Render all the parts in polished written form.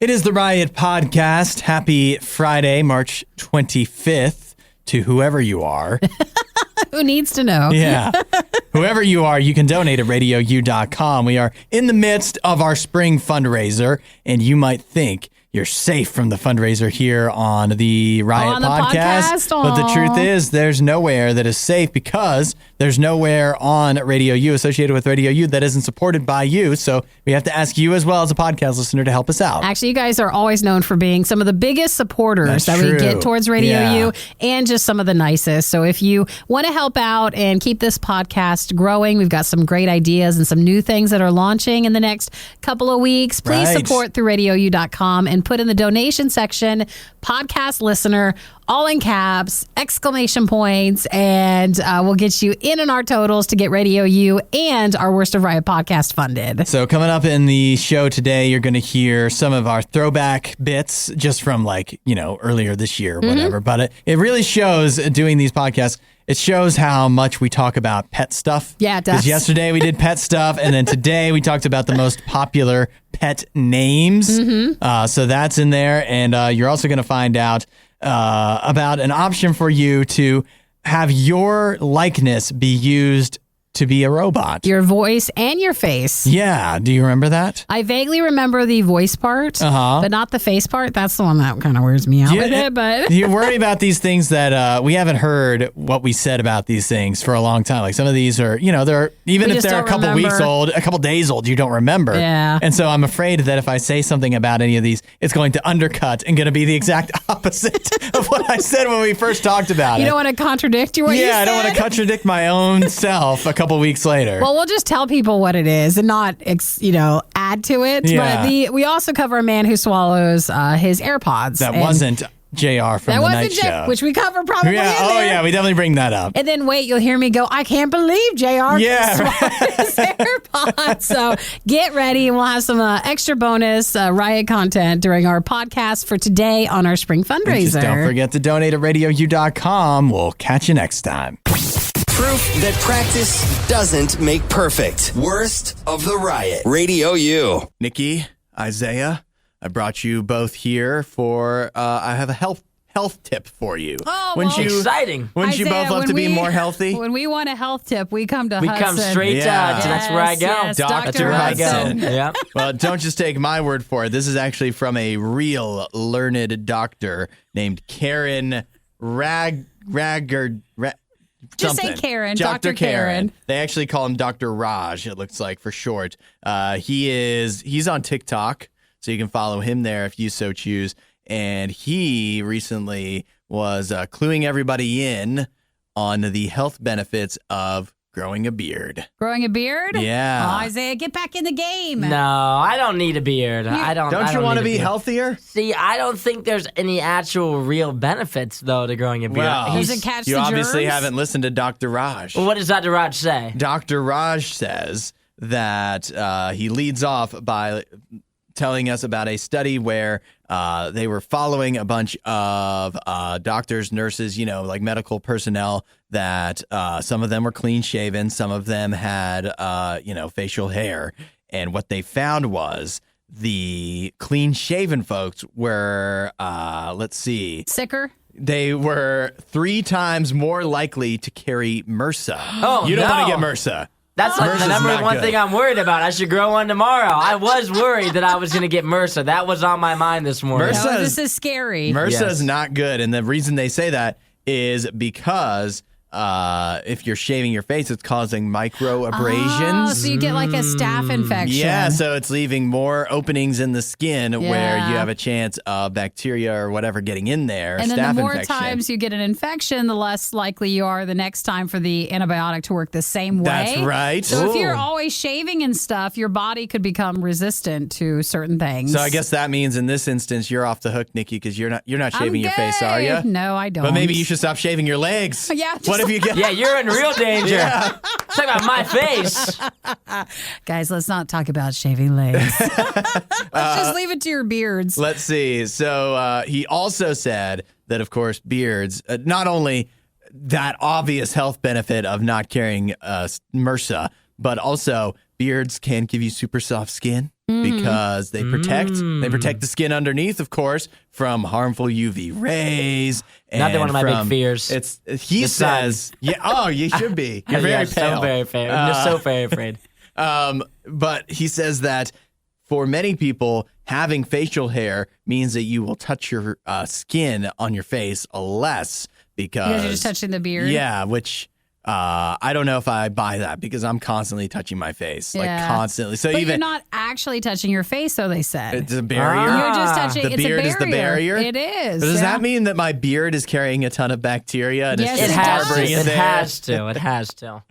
It is the RIOT podcast. Happy Friday, March 25th to whoever you are. Who needs to know? Yeah. Whoever you are, you can donate at RadioU.com. We are in the midst of our spring fundraiser, and you might think you're safe from the fundraiser here on the RIOT podcast. But the truth is, there's nowhere that is safe because there's nowhere on RadioU associated with RadioU that isn't supported by you. So we have to ask you as well as a podcast listener to help us out. Actually, you guys are always known for being some of the biggest supporters that we get towards RadioU and just some of the nicest. So if you want to help out and keep this podcast growing, we've got some great ideas and some new things that are launching in the next couple of weeks. Please support through RadioU.com and put in the donation section, podcast listener, all in caps, exclamation points, and we'll get you in our totals to get RadioU and our Worst of Riot podcast funded. So coming up in the show today, you're going to hear some of our throwback bits just from earlier this year or whatever. But it really shows doing these podcasts. It shows how much we talk about pet stuff. Yeah, it does. Because yesterday we did pet stuff, and then today we talked about the most popular pet names. So that's in there, and you're also going to find out about an option for you to have your likeness be used to be a robot. Your voice and your face. Yeah. Do you remember that? I vaguely remember the voice part, but not the face part. That's the one that kind of wears me out with it. But you worry about these things that we haven't heard what we said about these things for a long time. Like some of these are, they're even if they're a couple weeks old, a couple days old, you don't remember. Yeah. And so I'm afraid that if I say something about any of these, it's going to undercut and going to be the exact opposite of what I said when we first talked about it. You don't want to contradict what you said? Yeah, I don't want to contradict my own self a couple weeks later. Well, we'll just tell people what it is and not, add to it. Yeah. But we also cover a man who swallows his AirPods. That wasn't JR from the night show. Which we cover probably in there. Oh, yeah, we definitely bring that up. And then you'll hear me go, I can't believe JR swallowed his AirPods. So get ready. We'll have some extra bonus Riot content during our podcast for today on our spring fundraiser. Just don't forget to donate at RadioU.com. We'll catch you next time. Proof that practice doesn't make perfect. Worst of the Riot. RadioU. Nikki, Isaiah, I brought you both here for, I have a health tip for you. Oh, exciting. Wouldn't you both love to be more healthy? When we want a health tip, we come to Hudson. We come straight to Hudson. That's where I go. Yes, Dr. Hudson. Yeah. Well, don't just take my word for it. This is actually from a real learned doctor named Karen Just say Karen. Dr. Karen. They actually call him Dr. Raj, it looks like, for short. He's on TikTok, so you can follow him there if you so choose. And he recently was cluing everybody in on the health benefits of growing a beard. Growing a beard? Yeah. Oh, Isaiah, get back in the game. No, I don't need a beard. Don't you want to be healthier? See, I don't think there's any actual real benefits, though, to growing a beard. Well, doesn't catch the you obviously germs? haven't listened to Dr. Raj. Well, what does Dr. Raj say? Dr. Raj says that he leads off by telling us about a study where they were following a bunch of doctors, nurses, like medical personnel that some of them were clean shaven. Some of them had, facial hair. And what they found was the clean shaven folks were, Sicker? They were 3 times more likely to carry MRSA. Oh, you don't want to get no. MRSA. That's like the number one thing I'm worried about. I should grow one tomorrow. I was worried that I was going to get MRSA. That was on my mind this morning. This is scary. MRSA is not good. And the reason they say that is because if you're shaving your face, it's causing micro abrasions. Oh, so you get like a staph infection. Yeah, so it's leaving more openings in the skin where you have a chance of bacteria or whatever getting in there. And then staph the more infection. times you get an infection, the less likely you are the next time for the antibiotic to work the same way. That's right. So if you're always shaving and stuff, your body could become resistant to certain things. So I guess that means in this instance you're off the hook, Nikki, because you're not shaving your face, are you? No, I don't. But maybe you should stop shaving your legs. Yeah. What if you get? Yeah, you're in real danger. Yeah. Talk about my face. Guys, let's not talk about shaving legs. Let's just leave it to your beards. Let's see. So he also said that, of course, beards, not only that obvious health benefit of not carrying MRSA, but also beards can give you super soft skin. because they protect the skin underneath, of course, from harmful UV rays. Another one of my big fears. He says, you should be. You're very pale. So very fair. I'm just so very afraid. But he says that for many people, having facial hair means that you will touch your skin on your face less because you're just touching the beard. Yeah, which I don't know if I buy that because I'm constantly touching my face, like constantly. So but even you're not actually touching your face, though they said it's a barrier. You're just touching. The beard is the barrier. It is. But does that mean that my beard is carrying a ton of bacteria and Yes, it's just harboring It there? has to. It has to.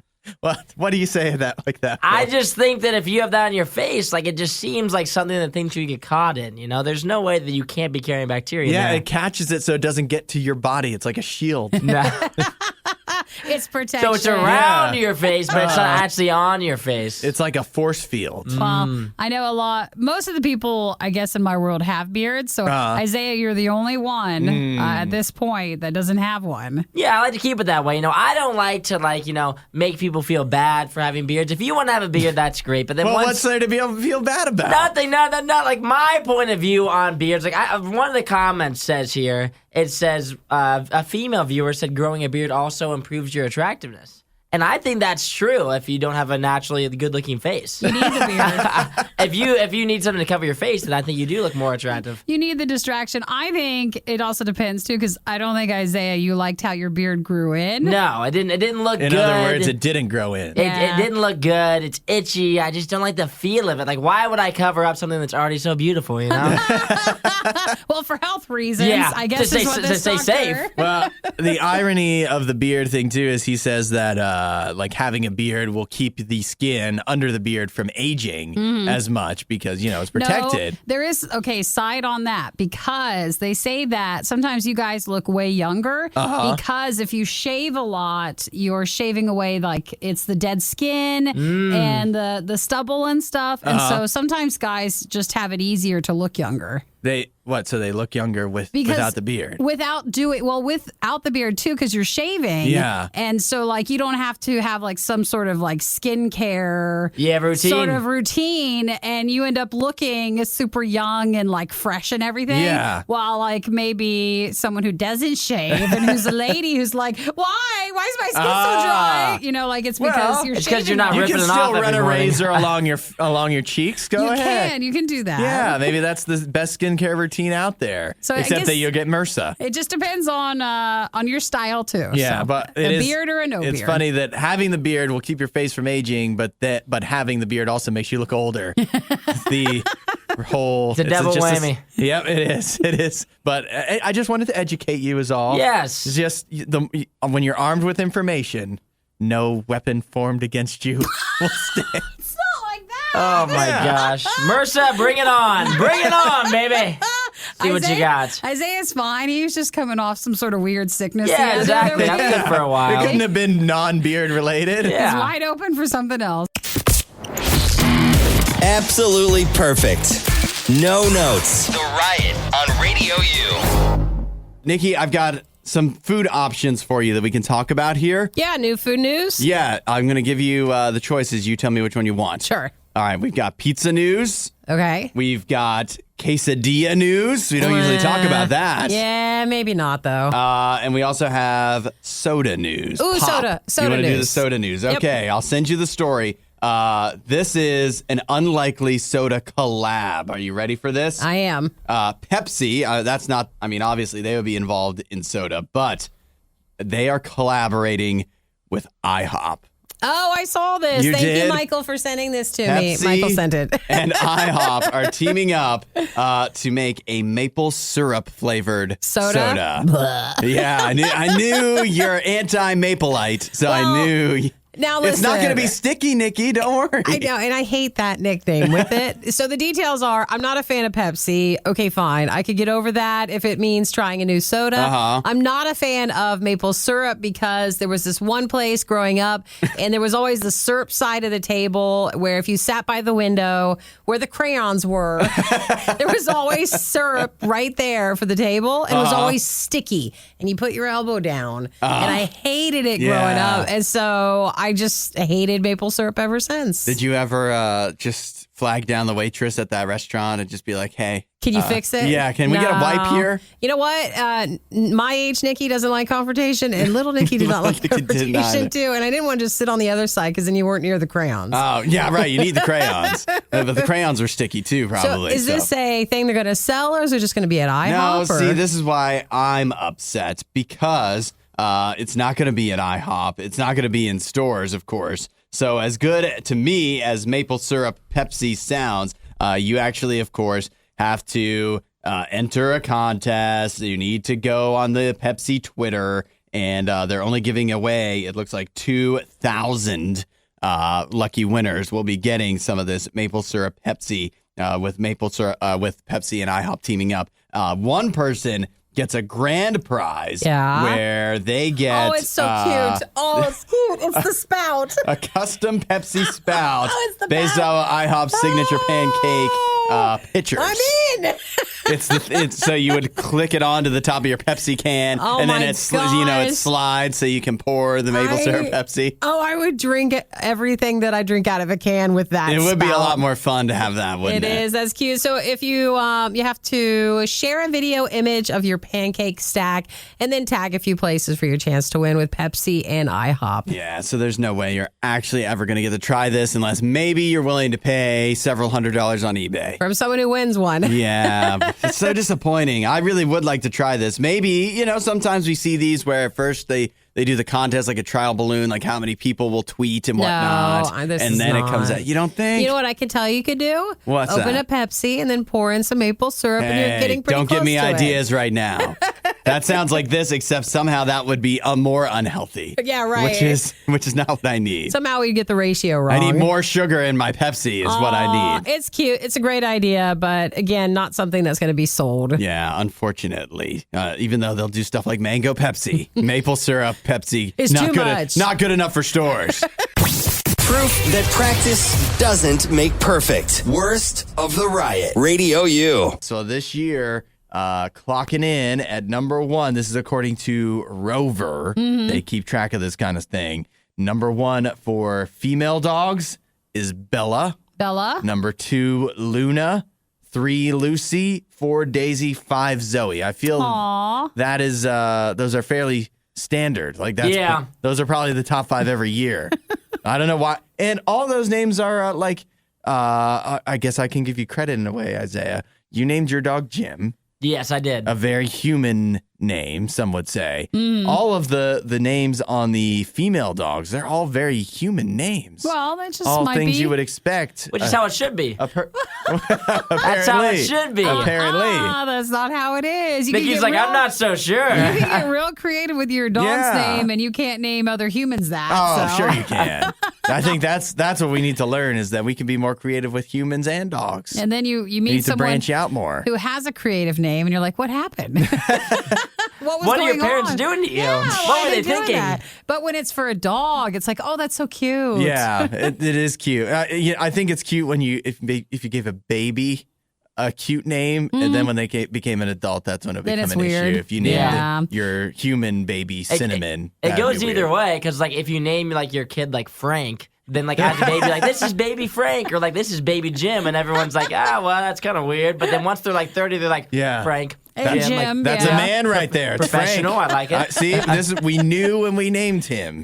What do you say that like that? I just think that if you have that on your face, like it just seems like something that things you get caught in. You know, there's no way that you can't be carrying bacteria. Yeah, there. it catches it so it doesn't get to your body. It's like a shield. Nah. It's protection. So it's around your face, but it's not actually on your face. It's like a force field. Well, I know most of the people, I guess, in my world have beards. So, Isaiah, you're the only one at this point that doesn't have one. Yeah, I like to keep it that way. You know, I don't like to, make people feel bad for having beards. If you want to have a beard, that's great. But then what's there to be able to feel bad about? Nothing. Not like my point of view on beards. Like one of the comments says here, it says a female viewer said growing a beard also improves your attractiveness. And I think that's true if you don't have a naturally good-looking face. You need the beard. if you need something to cover your face, then I think you do look more attractive. You need the distraction. I think it also depends, too, because I don't think, Isaiah, you liked how your beard grew in. No, it didn't look good. In other words, it didn't grow in. It didn't look good. It's itchy. I just don't like the feel of it. Like, why would I cover up something that's already so beautiful, you know? Well, for health reasons, I guess to is what this stay doctor... safe. Well, the irony of the beard thing, too, is he says that like having a beard will keep the skin under the beard from aging as much because, it's protected. No, there is, side on that, because they say that sometimes you guys look way younger because if you shave a lot, you're shaving away, like, it's the dead skin and the stubble and stuff. And so sometimes guys just have it easier to look younger. So they look younger without the beard? Without the beard too, because you're shaving. Yeah. And so like you don't have to have like some sort of like skincare routine. Sort of routine, and you end up looking super young and like fresh and everything. Yeah. While like maybe someone who doesn't shave and who's a lady who's like, why is my skin so dry? It's because you're shaving. It's because you're not You ripping can it still off run every a morning. razor along your cheeks. Go ahead. You can do that. Yeah, maybe that's the best skincare routine out there. So I except guess that you'll get MRSA. It just depends on your style too. Yeah, so, but a beard or a no beard. It's funny that having the beard will keep your face from aging, but having the beard also makes you look older. It's the whole. It's a double whammy. Yep, it is. It is. But I just wanted to educate you, is all. Yes. It's just when you're armed with information, no weapon formed against you will stand. It's not like that. Oh my gosh. MRSA, bring it on. Bring it on, baby. See what you got. Isaiah's fine. He was just coming off some sort of weird sickness. Yeah, exactly. That's good for a while. It couldn't have been non-beard related. Yeah. He's wide open for something else. Absolutely perfect. No notes. The Riot on Radio U. Nikki, I've got some food options for you that we can talk about here. Yeah, new food news. Yeah, I'm going to give you the choices. You tell me which one you want. Sure. All right, we've got pizza news. Okay. We've got quesadilla news. We don't usually talk about that. Yeah, maybe not, though. And we also have soda news. Ooh, Pop. soda You want to do the news. soda news? Yep. Okay, I'll send you the story. This is an unlikely soda collab. Are you ready for this? I am. Pepsi, that's not, obviously they would be involved in soda, but they are collaborating with IHOP. Oh, I saw this. You Thank did? you, Michael, for sending this to Pepsi me. Michael sent it. and IHOP are teaming up to make a maple syrup flavored Soda? Yeah, I knew you're anti-Maplite, so I knew. Now It's not listen. going to be sticky, Nikki. Don't worry. I know, and I hate that nickname with it. So the details are, I'm not a fan of Pepsi. Okay, fine. I could get over that if it means trying a new soda. I'm not a fan of maple syrup because there was this one place growing up, and there was always the syrup side of the table where if you sat by the window where the crayons were, there was always syrup right there for the table, and it was always sticky, and you put your elbow down. And I hated it growing Yeah. up, and so I just hated maple syrup ever since. Did you ever just flag down the waitress at that restaurant and just be like, hey. Can you fix it? Yeah, can we get a wipe here? You know what? My age Nikki doesn't like confrontation, and little Nikki did not like confrontation too. And I didn't want to just sit on the other side because then you weren't near the crayons. Oh, yeah, right. You need the crayons. But the crayons are sticky too, probably. So is this a thing they're going to sell, or is it just going to be at IHOP? No, see, this is why I'm upset, because it's not going to be at IHOP. It's not going to be in stores, of course. So as good to me as maple syrup Pepsi sounds, you actually, of course, have to enter a contest. You need to go on the Pepsi Twitter, and they're only giving away, it looks like 2,000 lucky winners will be getting some of this maple syrup Pepsi with Pepsi and IHOP teaming up. One person gets a grand prize where they get... Oh, it's so cute. Oh, it's cute. It's the spout. A custom Pepsi spout based on IHOP's signature pancake pitchers. I'm in. It's so you would click it onto the top of your Pepsi can, and then it slides so you can pour the maple syrup Pepsi. Oh, I would drink everything that I drink out of a can with that. It would be a lot more fun to have that, wouldn't it? It is. That's cute. So if you you have to share a video image of your pancake stack and then tag a few places for your chance to win with Pepsi and IHOP. Yeah, so there's no way you're actually ever going to get to try this unless maybe you're willing to pay several $100s on eBay. From someone who wins one. Yeah, it's so disappointing. I really would like to try this. Maybe, sometimes we see these where at first they do the contest like a trial balloon, like how many people will tweet and whatnot. And then it comes out. You don't think? You know what I can tell you could do? What's Open that? a Pepsi and then pour in some maple syrup, and you're getting pretty don't close give me to ideas right now. That sounds like this, except somehow that would be more unhealthy. Yeah, right. Which is not what I need. Somehow we get the ratio wrong. I need more sugar in my Pepsi is what I need. It's cute. It's a great idea, but again, not something that's going to be sold. Yeah, unfortunately. Even though they'll do stuff like mango Pepsi, maple syrup Pepsi. It's too much. Not good enough for stores. Proof that practice doesn't make perfect. Worst of the riot. RadioU. So this year, clocking in at number 1, this is according to Rover. Mm-hmm. They keep track of this kind of thing. Number 1 for female dogs is Bella. Number 2, Luna. 3, Lucy. 4, Daisy. 5, Zoe. I feel that is those are fairly standard. Like that's those are probably the top 5 every year. I don't know why. And all those names are I guess I can give you credit in a way, Isaiah. You named your dog Jim. Yes, I did. A very human name, some would say. All of the names on the female dogs, they're all very human names. Well, that just all might things be. you would expect. Which is how it should be. That's how it should be. Apparently. That's not how it is. Nikki's like, I'm not so sure. You can get real creative with your dog's name, and you can't name other humans that. Oh, sure you can. I think that's what we need to learn, is that we can be more creative with humans and dogs. And then you we meet need to someone branch out more. who has a creative name, and you're like, what happened? What are your parents doing to you? What were they thinking? That? But when it's for a dog, it's like, oh, that's so cute. Yeah, it is cute. I think it's cute when if you give a baby a cute name, and then when they became an adult, that's when it becomes an weird. issue. If you named your human baby Cinnamon, it goes either way, because like if you name like your kid like Frank, then like as a baby, like this is baby Frank, or like this is baby Jim, and everyone's like, well, that's kind of weird. But then once they're like 30, they're like, Frank. Hey, Jim. That's a man right there. It's professional. Frank. I like it. See, we knew when we named him,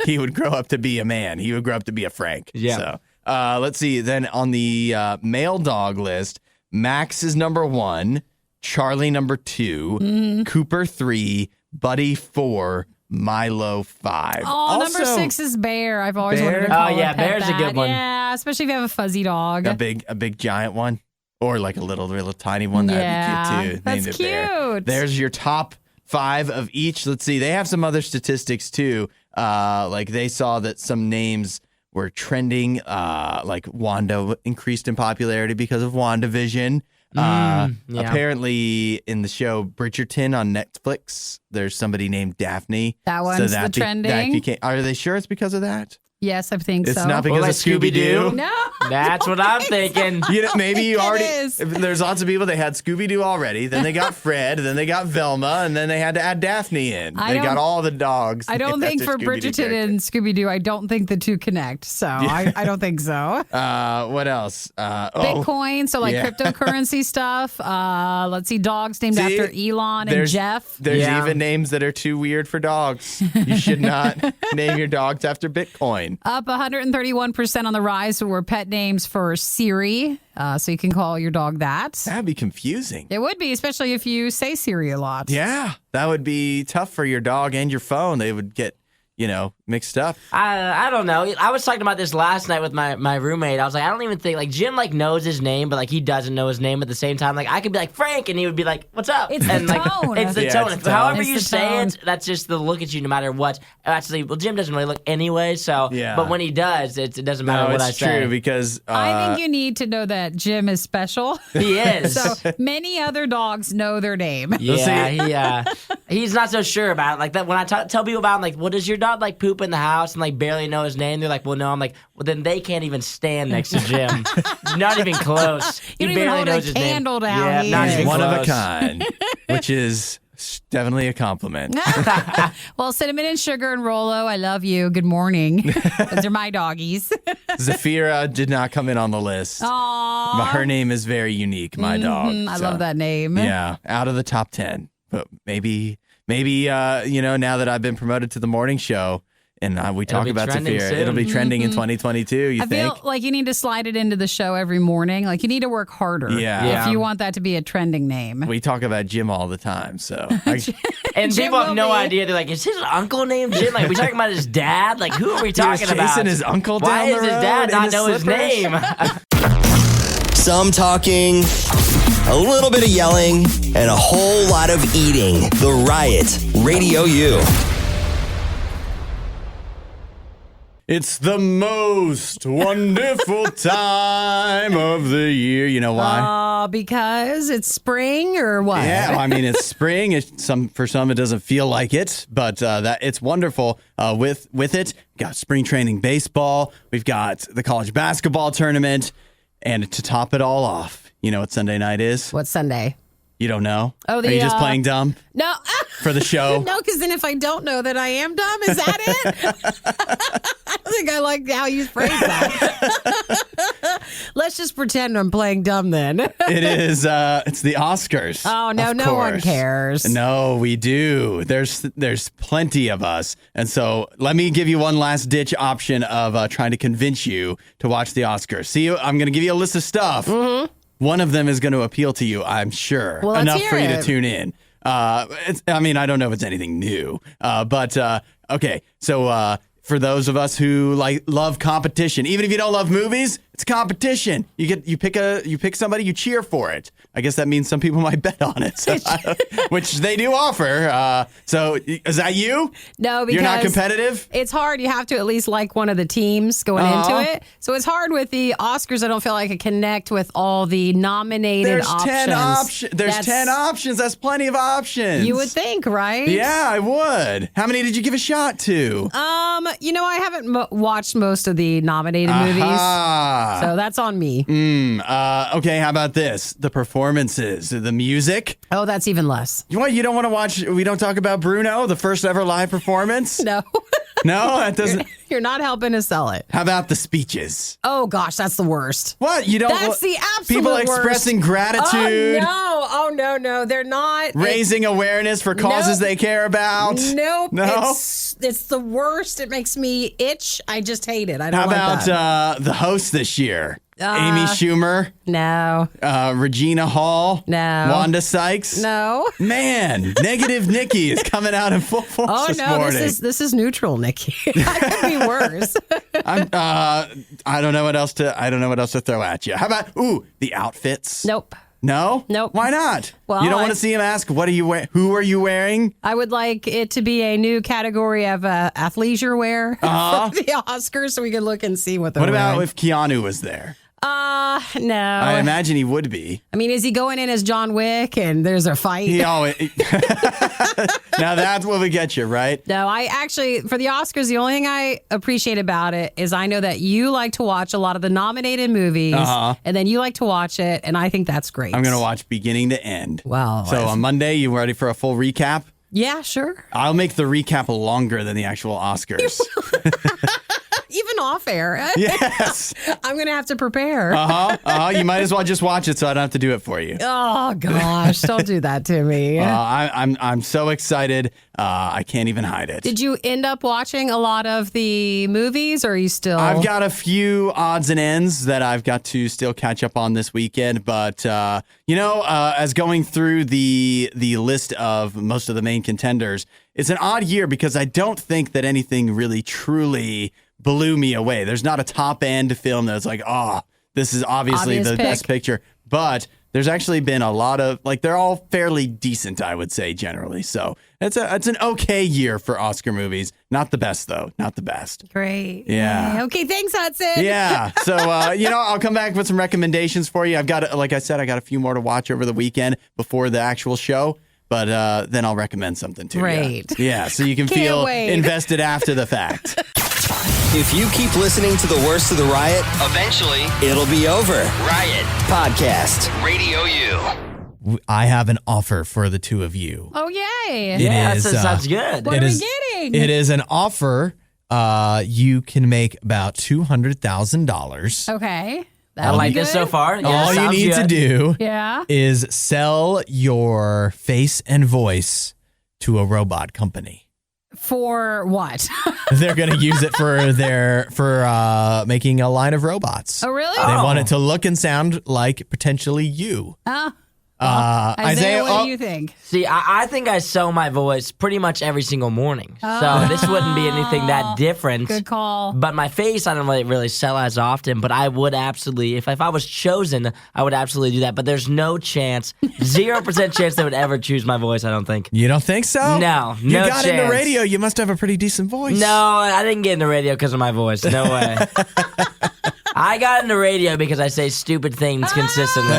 he would grow up to be a man. He would grow up to be a Frank. Yeah. So let's see. Then on the male dog list, Max is number 1, Charlie number 2, Cooper 3, Buddy 4, Milo 5. Oh, also, number 6 is Bear. I've always Bear? wanted to call yeah, a pet Bear's a good that. one. Yeah, especially if you have a fuzzy dog. a big giant one, or like a little tiny one. That'd be cute too. That's Named it Bear. cute. There's your top 5 of each. Let's see. They have some other statistics too. Like they saw that some names were trending. Like Wanda increased in popularity because of WandaVision. Apparently, in the show Bridgerton on Netflix, there's somebody named Daphne. That one's the trending. Are they sure it's because of that? Yes, I think It's so. not because Well, of like Scooby-Doo? No. That's what I'm thinking. Maybe you already. is. There's lots of people that had Scooby-Doo already. Then they got Fred. Then they got Velma, and then they had to add Daphne in. They got all the dogs. I don't They think had for their Scooby-Doo Bridgerton character. and Scooby-Doo, I don't think the two connect. So I don't think so. What else? Bitcoin, so like yeah. cryptocurrency stuff. Let's see, dogs named after Elon and Jeff. There's Yeah. even names that are too weird for dogs. You should not name your dogs after Bitcoin. Up 131% on the rise were pet names for Siri. So you can call your dog that. That'd be confusing. It would be, especially if you say Siri a lot. Yeah, that would be tough for your dog and your phone. They would get, mixed up. I don't know. I was talking about this last night with my roommate. I was like, I don't even think like Jim like knows his name, but like he doesn't know his name at the same time. Like I could be like Frank, and he would be like, "What's up?" It's the and like tone. it's the Yeah, tone. it's the tone. However It's you the say tone. it, that's just the look at you, no matter what. Actually, well, Jim doesn't really look anyway. So, Yeah. but when he does, it doesn't matter No, what I it's say. true because I think you need to know that Jim is special. He is. So many other dogs know their name. Yeah, he's not so sure about it. Like that when I tell people about him, like, well, does your dog like poop in the house and like barely know his name? They're like, well, no. I'm like, well, then they can't even stand next to Jim. Not even close. You He don't even barely hold a knows his candle name. to how Yeah, he not is. even one of a close. kind, which is definitely a compliment. Well, Cinnamon and Sugar and Rolo, I love you. Good morning. Those are my doggies. Zafira did not come in on the list. Aww. But her name is very unique, my dog. I so, love that name. Yeah, out of the top 10. But maybe now that I've been promoted to the morning show and we talk be about trending Zafira, soon. it'll be trending in 2022, you I think? feel like you need to slide it into the show every morning. Like you need to work harder. Yeah. If you want that to be a trending name. We talk about Jim all the time, so And Jim people have will no be. idea. They're like, is his uncle named Jim? Like, we talking about his dad? Like, who are we he was talking about? chasing his uncle Why down does the his dad road in not his know his slippers? name? Some talking, a little bit of yelling, and a whole lot of eating. The Riot Radio U. It's the most wonderful time of the year. You know why? Because it's spring or what? Yeah, well, I mean it's spring. For some it doesn't feel like it, but that it's wonderful. With it, we've got spring training baseball. We've got the college basketball tournament, and to top it all off, you know what Sunday night is? What's Sunday? You don't know? Oh, Are you just playing dumb No. for the show? No, because then if I don't know that I am dumb, is that it? I don't think I like how you phrase that. Let's just pretend I'm playing dumb then. It is. It's the Oscars. Oh, no, of no one course. cares. No, we do. There's plenty of us, and so let me give you one last ditch option of trying to convince you to watch the Oscars. See, I'm going to give you a list of stuff. Mm-hmm. One of them is going to appeal to you, I'm sure, Well, let's enough hear for you to it. tune in. I don't know if it's anything new, but okay. So for those of us who love competition, even if you don't love movies, it's competition. You pick somebody, you cheer for it. I guess that means some people might bet on it, so, which they do offer. So is that you? No, because You're not competitive? It's hard. You have to at least like one of the teams going Uh-huh. into it. So it's hard with the Oscars. I don't feel like I connect with all the nominated There's options. 10 options. There's 10 options. That's plenty of options. You would think, right? Yeah, I would. How many did you give a shot to? I haven't watched most of the nominated movies. Ah. So that's on me. Okay, how about this? The performances, the music. Oh, that's even less. You don't want to watch, we don't talk about Bruno, the first ever live performance? No. No, that doesn't. You're not helping to sell it. How about the speeches? Oh, gosh, that's the worst. What? You don't That's the absolute People worst. expressing gratitude, Oh, no. They're not. raising awareness for causes Nope. they care about. Nope. No? It's the worst. It makes me itch. I just hate it. I don't How like about that. the host this year? Amy Schumer, No. Regina Hall, No. Wanda Sykes. No. Man, Negative Nikki is coming out in full force Oh, this no. morning. This is neutral, Nikki. That could be worse. I don't know what else to throw at you. How about the outfits? Nope. No? Nope. Why not? Well, you don't want to see him ask, "What are you wearing? Who are you wearing?" I would like it to be a new category of athleisure wear for the Oscars so we can look and see what they're What about wearing. if Keanu was there? No. I imagine he would be. I mean, is he going in as John Wick and there's a fight? Now that's what we get you, right? No, I actually, for the Oscars, the only thing I appreciate about it is I know that you like to watch a lot of the nominated movies, and then you like to watch it, and I think that's great. I'm going to watch beginning to end. Wow. So on Monday, you ready for a full recap? Yeah, sure. I'll make the recap longer than the actual Oscars. Even off air. Yes. I'm going to have to prepare. You might as well just watch it so I don't have to do it for you. Oh, gosh. Don't do that to me. I'm so excited. I can't even hide it. Did you end up watching a lot of the movies, or are you still? I've got a few odds and ends that I've got to still catch up on this weekend. But, as going through the list of most of the main contenders, it's an odd year because I don't think that anything really truly blew me away. There's not a top end film that's like, this is obviously the best picture. But there's actually been a lot of, they're all fairly decent, I would say, generally. So it's an okay year for Oscar movies. Not the best, though. Not the best. Great. Yeah. Okay, thanks, Hudson. Yeah. So, I'll come back with some recommendations for you. I've got, like I said, I got a few more to watch over the weekend before the actual show. But then I'll recommend something to you. Great. Yeah, so you can feel invested after the fact. If you keep listening to the worst of the Riot, Eventually, it'll be over. Riot Podcast. Radio U. I have an offer for the two of you. Oh, yay. Yeah, that sounds good. What are we getting? It is an offer. You can make about $200,000. Okay. I like this so far. Yeah, All you sounds need good. to do is sell your face and voice to a robot company. For what? They're going to use it for making a line of robots. Oh, really? They want it to look and sound like potentially you. Isaiah, what do you think? See, I think I sell my voice pretty much every single morning. So this wouldn't be anything that different. Good call. But my face, I don't really sell as often. But I would absolutely, if I was chosen, I would absolutely do that. But there's no chance, 0% chance they would ever choose my voice, I don't think. You don't think so? No, You no got chance. into radio. You must have a pretty decent voice. No, I didn't get into radio because of my voice. No way. I got into radio because I say stupid things consistently.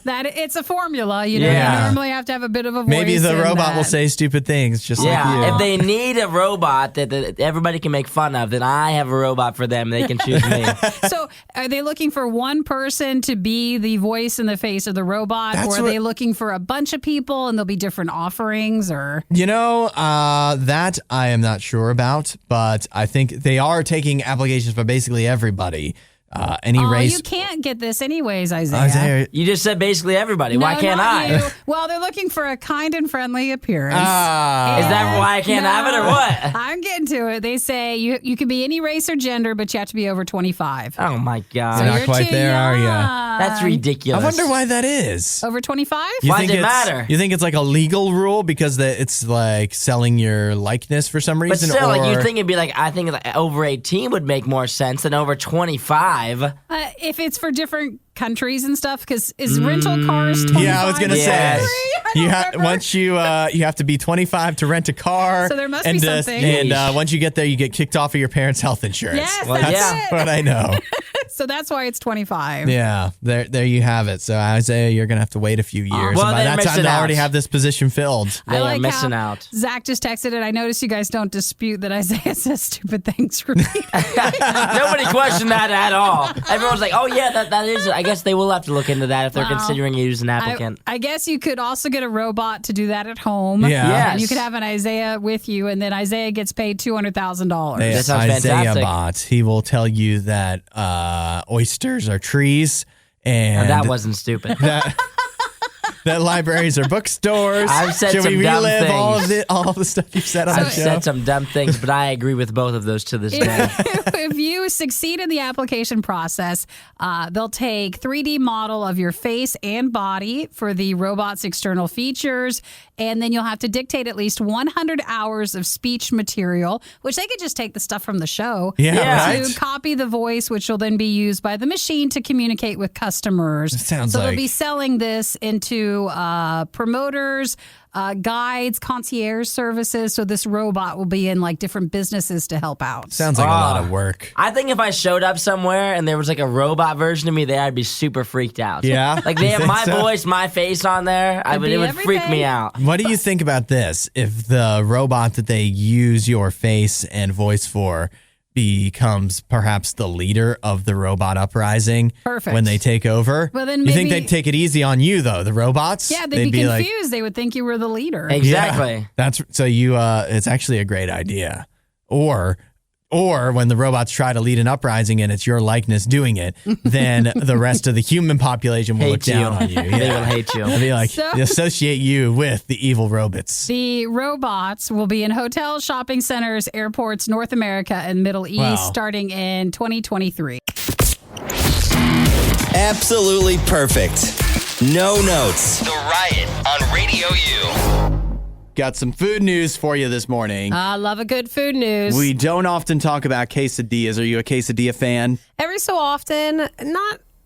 That it's a formula, you know. Yeah. You normally have to have a bit of a voice. Maybe the in robot that. will say stupid things just like you. Yeah, if they need a robot that everybody can make fun of, then I have a robot for them. They can choose me. So, are they looking for one person to be the voice and the face of the robot, That's or are what- they looking for a bunch of people and there'll be different offerings? Or That I am not sure about, but I think they are taking applications for basically everybody. Any race. You can't get this anyways, Isaiah. You just said basically everybody. Why No, can't not I? you. Well, they're looking for a kind and friendly appearance. Is that why I can't have it or what? I'm getting to it. They say you can be any race or gender, but you have to be over 25. Oh my God. You're not You're quite too there, are ya? young. That's ridiculous. I wonder why that is. Over 25? Why think does it it's- matter? You think it's like a legal rule because it's like selling your likeness for some But reason? still, or you'd think it'd be I think over 18 would make more sense than over 25. If it's for different countries and stuff, because is rental cars 25? Yeah, I was gonna Yes. say you once you have to be 25 to rent a car. So there must be and something. And once you get there, you get kicked off of your parents' health insurance. Yes, Well, that's yeah. it. What I know. So that's why it's 25. Yeah, there you have it. So Isaiah, you're gonna have to wait a few years. Well, and by they're that time, missing they'll already out. have this position filled. They I are like missing how out. Zach just texted it. I noticed you guys don't dispute that Isaiah says stupid things repeatedly. Nobody questioned that at all. Everyone's like, oh, yeah, that is it. I guess they will have to look into that if they're considering you as an applicant. I guess you could also get a robot to do that at home. Yeah. Yes. And you could have an Isaiah with you, and then Isaiah gets paid $200,000. Hey, That sounds Isaiah fantastic. bot. He will tell you that oysters are trees and that wasn't stupid. that libraries are bookstores. I've said Should some we dumb relive things. all of the stuff you've said on the I've show? said some dumb things, but I agree with both of those to this day. If you succeed in the application process, they'll take 3D model of your face and body for the robot's external features, and then you'll have to dictate at least 100 hours of speech material, which they could just take the stuff from the show. Yeah, To right. copy the voice, which will then be used by the machine to communicate with customers. It sounds so like- they'll be selling this into promoters, guides, concierge services. So this robot will be in like different businesses to help out. Sounds like a lot of work. I think if I showed up somewhere and there was like a robot version of me there, I'd be super freaked out. Yeah? Like they You have think my so? voice, my face on there. It would freak me out. What do you think about this? If the robot that they use your face and voice for becomes perhaps the leader of the robot uprising Perfect. when they take over. Well, then you think maybe- they'd take it easy on you though, the robots? Yeah, they'd be like, confused. They would think you were the leader. Exactly. Yeah, that's so you. It's actually a great idea. Or when the robots try to lead an uprising and it's your likeness doing it, then the rest of the human population will look Hate you. down on you. Yeah. They will hate you. They'll be like, So- they associate you with the evil robots. The robots will be in hotels, shopping centers, airports, North America, and Middle East Wow. starting in 2023. Absolutely perfect. No notes. The Riot on Radio U. Got some food news for you this morning. I love a good food news. We don't often talk about quesadillas. Are you a quesadilla fan? Every so often,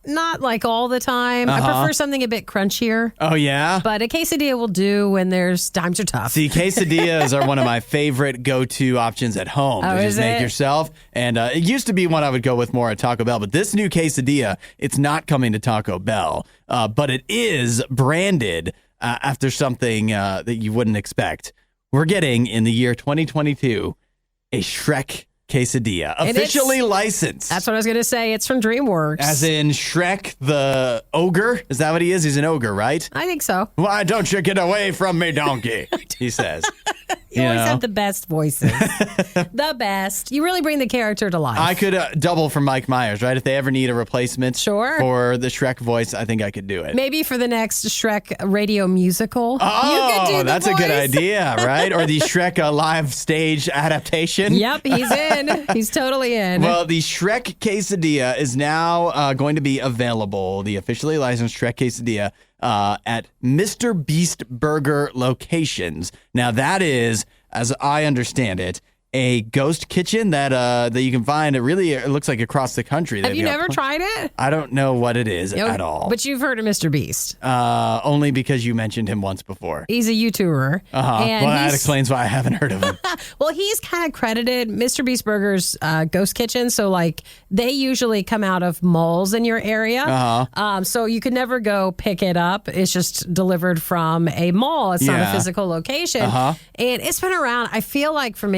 not like all the time. I prefer something a bit crunchier. Oh, yeah? But a quesadilla will do when there's times are tough. See, quesadillas are one of my favorite go-to options at home Oh, to is just make it? yourself. And it used to be one I would go with more at Taco Bell, but this new quesadilla, it's not coming to Taco Bell, but it is branded after something that you wouldn't expect. We're getting, in the year 2022, a Shrek quesadilla, And officially licensed. That's what I was going to say. It's from DreamWorks. As in Shrek the ogre? Is that what he is? He's an ogre, right? I think so. Why don't you get away from me, donkey? He says. You always know? have the best voices. The best. You really bring the character to life. I could double for Mike Myers, right? If they ever need a replacement Sure. for the Shrek voice, I think I could do it. Maybe for the next Shrek radio musical. You could Oh, do the that's a good voice. idea, right? Or the Shrek live stage adaptation. Yep, he's in. He's totally in. Well, the Shrek quesadilla is now going to be available, the officially licensed Shrek quesadilla, at Mr. Beast Burger locations. Now, that is, as I understand it, a ghost kitchen that you can find. It looks like across the country. Have you never tried it? I don't know what it is at all. But you've heard of Mr. Beast. Only because you mentioned him once before. He's a YouTuber. Uh-huh. And Well, that he's- explains why I haven't heard of him. Well, he's kind of credited Mr. Beast Burger's ghost kitchen. So, like, they usually come out of malls in your area. Uh-huh. So you could never go pick it up. It's just delivered from a mall. It's not Yeah. a physical location. Uh-huh. And it's been around, I feel like, for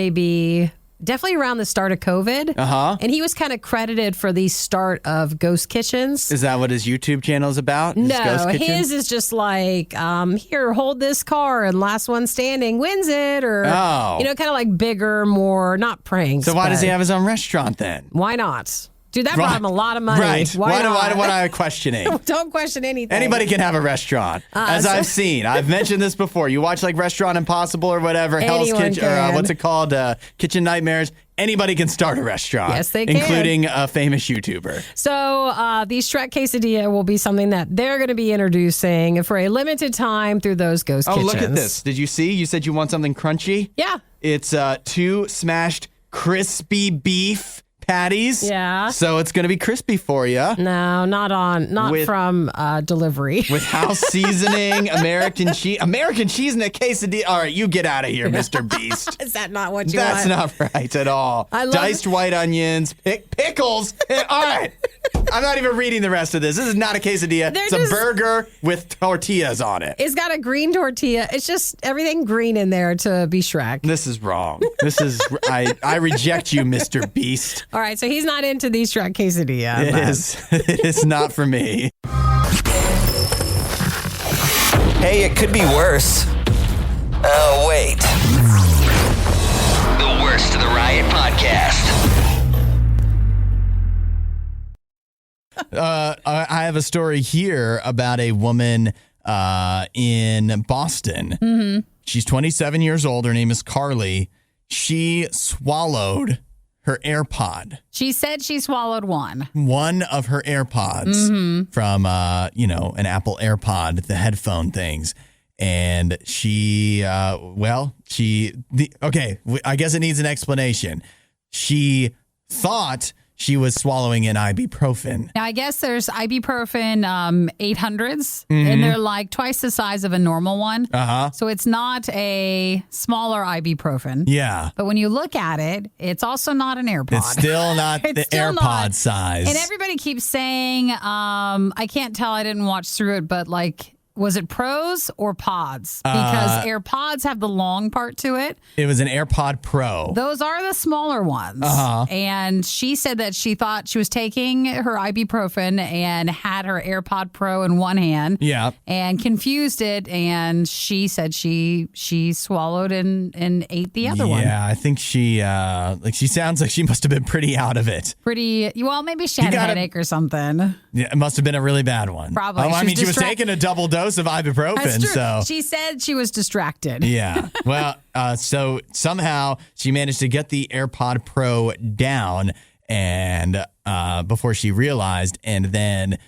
definitely around the start of COVID. Uh-huh. And he was kind of credited for the start of ghost kitchens. Is that what his YouTube channel is about? His ghost No, kitchen? his is just like, here, hold this car, and last one standing wins it, or Oh. kind of like bigger, more not pranks. So why does but he have his own restaurant then? Why not? Dude, that brought him a lot of money. Right. Why not? What am I questioning? Don't question anything. Anybody can have a restaurant, as I've seen. I've mentioned this before. You watch like Restaurant Impossible or whatever, Hell's Anyone Kitchen, or can. what's it called? Kitchen Nightmares. Anybody can start a restaurant. Yes, they can. Including a famous YouTuber. So the Shrek quesadilla will be something that they're going to be introducing for a limited time through those ghost Oh, kitchens. look at this. Did you see? You said you want something crunchy? Yeah. It's 2 smashed crispy beef patties. Yeah. So it's going to be crispy for you. No, not With- from delivery. With house seasoning, American cheese in a quesadilla. All right, you get out of here, Mr. Beast. Is that not what you That's want? not right at all. I love Diced white onions, pickles. All right. I'm not even reading the rest of this. This is not a quesadilla. They're It's a just- burger with tortillas on it. It's got a green tortilla. It's just everything green in there to be Shrek. This is wrong. This is I reject you, Mr. Beast. All right, so he's not into the Shrek quesadilla. It but- is. It is not for me. Hey, it could be worse. Oh, wait. The worst of the Riot podcast. I have a story here about a woman in Boston. Mm-hmm. She's 27 years old. Her name is Carly. She swallowed her AirPod. She said she swallowed one. One of her AirPods from, an Apple AirPod, the headphone things. And she, I guess it needs an explanation. She thought she was swallowing an ibuprofen. Now, I guess there's ibuprofen 800s, and they're like twice the size of a normal one. So it's not a smaller ibuprofen. Yeah. But when you look at it, it's also not an AirPod. It's still not the AirPod size. And everybody keeps saying, I can't tell, I didn't watch through it, but like, was it Pros or Pods? Because AirPods have the long part to it. It was an AirPod Pro. Those are the smaller ones. And she said that she thought she was taking her ibuprofen and had her AirPod Pro in one hand. Yeah. And confused it. And she said she swallowed and ate the other one. Yeah, I think she sounds like she must have been pretty out of it. Well, maybe she had a headache or something. Yeah, it must have been a really bad one. Probably. Oh, I mean, she was taking a double dose of ibuprofen. That's true. So she said she was distracted. yeah. Well, so somehow she managed to get the AirPod Pro down, and before she realized, and then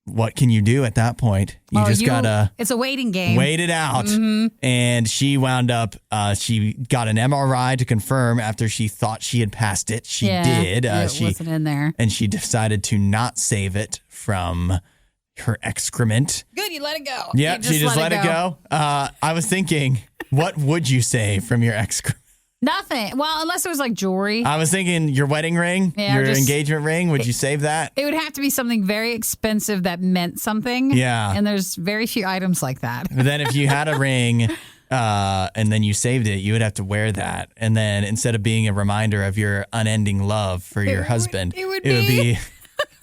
what can you do at that point? You gotta. It's a waiting game. Wait it out. And she wound up. She got an MRI to confirm after she thought she had passed it. She did. It wasn't in there, and she decided to not save it from her excrement. Good, you let it go. Yeah, she just let it go. I was thinking, what would you save from your excrement? Nothing. Well, unless it was like jewelry. I was thinking your wedding ring, your engagement ring. Would you save that? It would have to be something very expensive that meant something. Yeah. And there's very few items like that. But then if you had a ring and then you saved it, you would have to wear that. And then instead of being a reminder of your unending love for your husband, it would be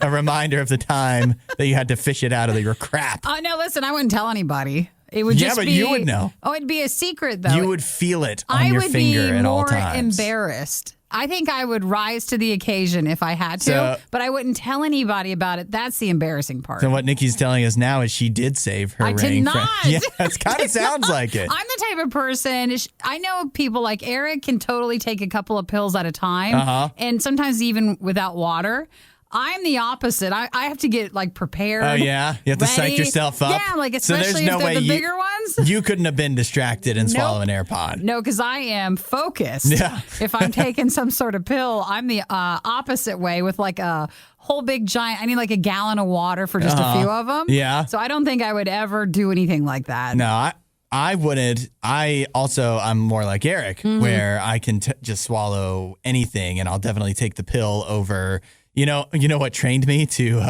a reminder of the time that you had to fish it out of your crap. Oh, no, listen, I wouldn't tell anybody. It would just but be, you would know. Oh, it'd be a secret, though. You would feel it on your finger at all times. I would be more embarrassed. I think I would rise to the occasion if I had to, but I wouldn't tell anybody about it. That's the embarrassing part. So what Nikki's telling us now is she did save her ring. I did not. Yeah, it kind of sounds like it. I'm the type of person, I know people like Eric can totally take a couple of pills at a time, and sometimes even without water. I'm the opposite. I have to get like prepared. Oh yeah, you have to psych yourself up. Yeah, like especially if they're the bigger ones. You couldn't have been distracted and swallow an AirPod. No, because I am focused. Yeah. If I'm taking some sort of pill, I'm the opposite way with like a whole big giant. I need like a gallon of water for just a few of them. Yeah. So I don't think I would ever do anything like that. No, I wouldn't. I'm more like Eric, where I can just swallow anything, and I'll definitely take the pill over. You know what trained me to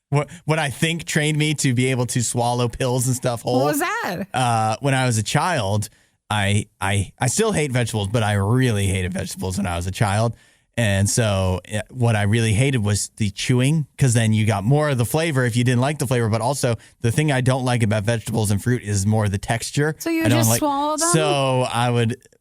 what I think trained me to be able to swallow pills and stuff whole. What was that? When I was a child, I still hate vegetables, but I really hated vegetables when I was a child. And so what I really hated was the chewing, because then you got more of the flavor if you didn't like the flavor. But also the thing I don't like about vegetables and fruit is more the texture. So you just swallow them? So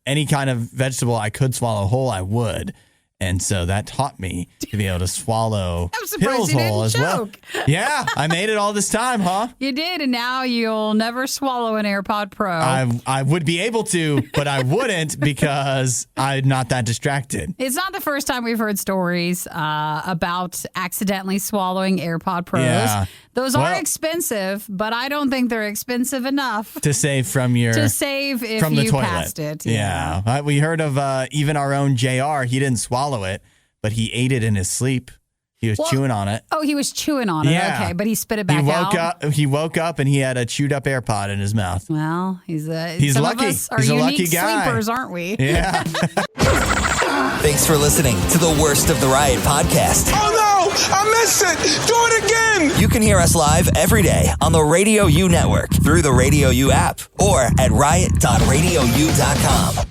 any kind of vegetable I could swallow whole, I would. And so that taught me to be able to swallow pills whole as well. Yeah, I made it all this time, huh? You did, and now you'll never swallow an AirPod Pro. I would be able to, but I wouldn't because I'm not that distracted. It's not the first time we've heard stories about accidentally swallowing AirPod Pros. Yeah. Those are expensive, but I don't think they're expensive enough to save from your if from the you toilet. passed it. Yeah. We heard of even our own JR. He didn't swallow it, but he ate it in his sleep. He was chewing on it. Oh, he was chewing on it. Yeah. Okay, but he spit it back out. He woke up and he had a chewed up AirPod in his mouth. Well, he's lucky. Of us are he's a unique lucky guy. sleepers, aren't we? Yeah. Thanks for listening to the Worst of the Riot podcast. Oh no! I missed it! Do it again! You can hear us live every day on the RadioU network through the RadioU app or at riot.radiou.com.